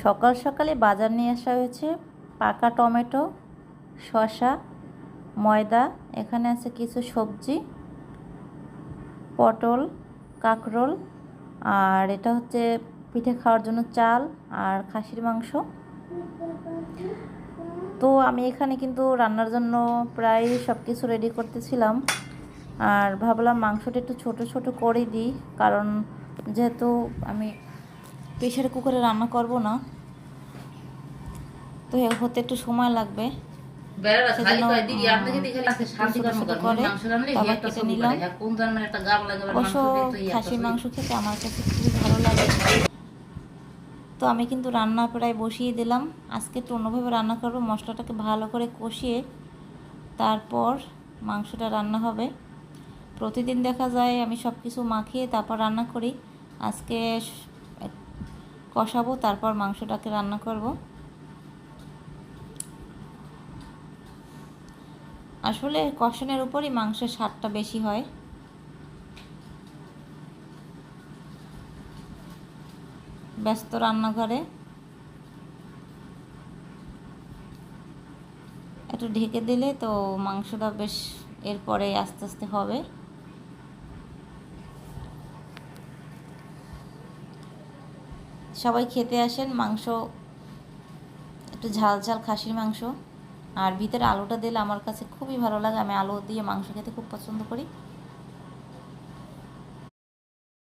সকাল সকালে বাজার নিয়ে আসা হয়েছে পাকা টমেটো, শসা, ময়দা, এখানে আছে কিছু সবজি, পটল, কাঁকরোল, আর এটা হচ্ছে পিঠে খাওয়ার জন্য চাল আর খাসির মাংস। তো আমি এখানে কিন্তু রান্নার জন্য প্রায় সব কিছু রেডি করতেছিলাম, আর ভাবলাম মাংসটা একটু ছোট ছোট করে দিই, কারণ যেহেতু আমি প্রেশার কুকারে রান্না করব না, তো হতে একটু সময় লাগবে। অবশ্য খাসির মাংস খেতে আমার কাছে খুবই ভালো লাগে। তো আমি কিন্তু রান্না প্রায় বসিয়ে দিলাম। আজকে একটু অন্যভাবে রান্না করব, মশলাটাকে ভালো করে কষিয়ে তারপর মাংসটা রান্না হবে। প্রতিদিন দেখা যায় আমি সব কিছু মাখিয়ে তারপর রান্না করি, আজকে কষাবো তারপর মাংসটাকে রান্না করব। আসলে কষানোর উপরই মাংসের স্বাদটা বেশি হয়। ব্যস্ত রান্নাঘরে একটু ঢেকে দিলে তো মাংসটা বেশ এরপরে আস্তে আস্তে হবে। সবাই খেতে আসেন, মাংস একটু ঝাল ঝাল খাসির মাংস, আর ভিতরে আলুটা দিলে আমার কাছে খুবই ভালো লাগে। আমি আলু দিয়ে মাংস খেতে খুব পছন্দ করি।